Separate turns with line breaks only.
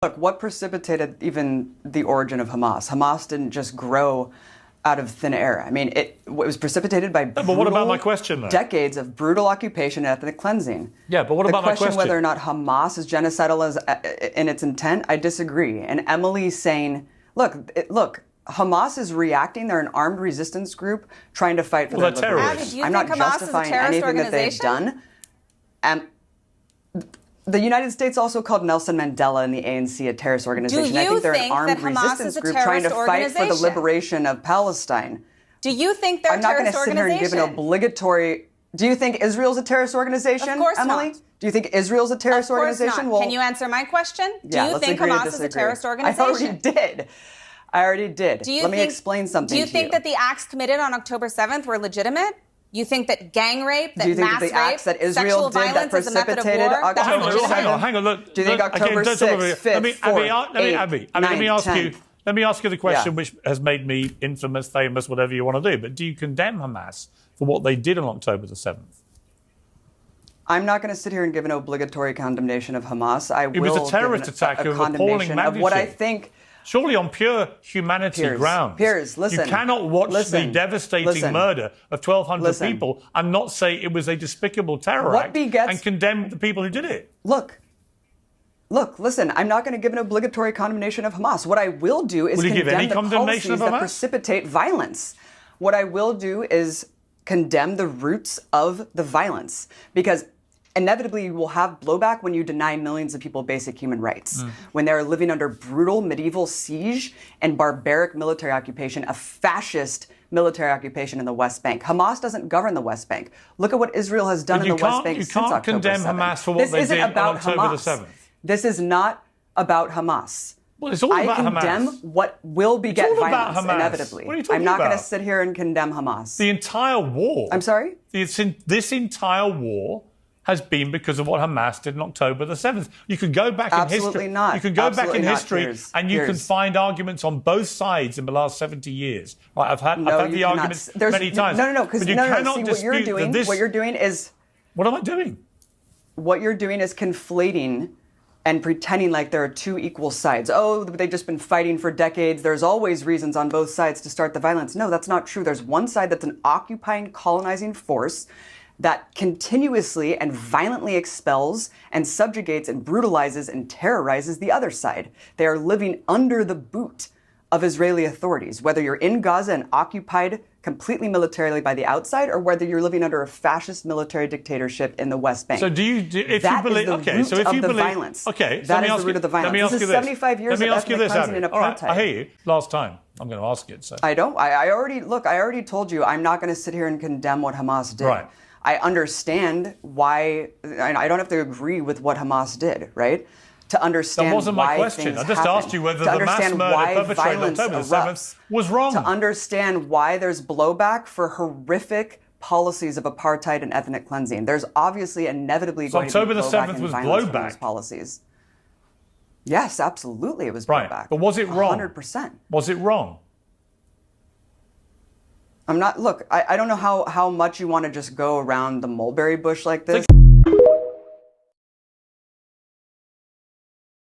Look, what precipitated even the origin of Hamas? Hamas didn't just grow out of thin air. I mean, it was precipitated by
but what about my question, though?
Decades of brutal occupation and ethnic cleansing.
Yeah, but what about my question?
The question whether or not Hamas is genocidal in its intent, I disagree. And Emily's saying, look, Hamas is reacting. They're an armed resistance group trying to fight for their liberation.
I'm not justifying anything that they've done.
And the United States also called Nelson Mandela and the ANC a terrorist organization.
I
think they're an armed resistance group trying to fight for the liberation of Palestine.
Do you think they're a terrorist organization? I'm not going to sit here and give an obligatory...
Do you think Israel's a terrorist organization,
Of course
Emily?
not.
Do you think Israel's a terrorist organization?
Not. Well, can you answer my question? Do you think Hamas is a terrorist organization?
I already did. Let me explain something to you.
Do you think that the acts committed on October 7th were legitimate? You think that gang rape, that mass rape, sexual violence is a method of war?
Hang on. Look,
do you think October 6th, 5th, 4th,
let me ask you the question which has made me infamous, famous, whatever you want to do. But do you condemn Hamas for what they did on October the 7th?
I'm not going to sit here and give an obligatory condemnation of Hamas.
It was a terrorist attack of appalling magnitude.
Of what I think...
Surely on pure humanity grounds.
Piers, listen.
You cannot watch the devastating murder of 1,200 people and not say it was a despicable terror act and condemn the people who did it.
Listen, I'm not going to give an obligatory condemnation of Hamas. What I will do is condemn the policies that precipitate violence. What I will do is condemn the roots of the violence, because inevitably, you will have blowback when you deny millions of people basic human rights, when they're living under brutal medieval siege and barbaric military occupation, a fascist military occupation in the West Bank. Hamas doesn't govern the West Bank. Look at what Israel has done in the West Bank since October 7th.
You can't condemn Hamas for what they did on October the 7th.
This is not about Hamas.
Well, it's all about Hamas.
I condemn what will beget violence, inevitably.
What are you talking
I'm not
about?
going to sit here and condemn Hamas.
The entire war.
I'm sorry?
This entire war has been because of what Hamas did on October the 7th. You can go back in history.
Not.
You can go back in history and you can find arguments on both sides in the last 70 years. Right, I've had the arguments many times.
No, because
you cannot
see, what you're doing,
What am I doing?
What you're doing is conflating and pretending like there are two equal sides. Oh, they've just been fighting for decades. There's always reasons on both sides to start the violence. No, that's not true. There's one side that's an occupying, colonizing force that continuously and violently expels and subjugates and brutalizes and terrorizes the other side. They are living under the boot of Israeli authorities, whether you're in Gaza and occupied completely militarily by the outside, or whether you're living under a fascist military dictatorship in the West Bank.
So if you believe,
violence.
Okay,
that is the root of the violence.
Let me ask you this.
75 years of ethnic cleansing and apartheid.
All right, I hear you. Last time, I'm going to ask it. So.
I already told you I'm not going to sit here and condemn what Hamas did.
Right.
I understand why. I don't have to agree with what Hamas did, right? To understand
that wasn't my question. I just asked you whether the mass murder perpetrated on October the 7th was wrong.
To understand why there's blowback for horrific policies of apartheid and ethnic cleansing. There's obviously inevitably going to be blowback and violence from those policies. Yes, absolutely, it was blowback.
Right, but was it wrong?
100%.
Was it wrong?
I don't know how much you want to just go around the mulberry bush like this.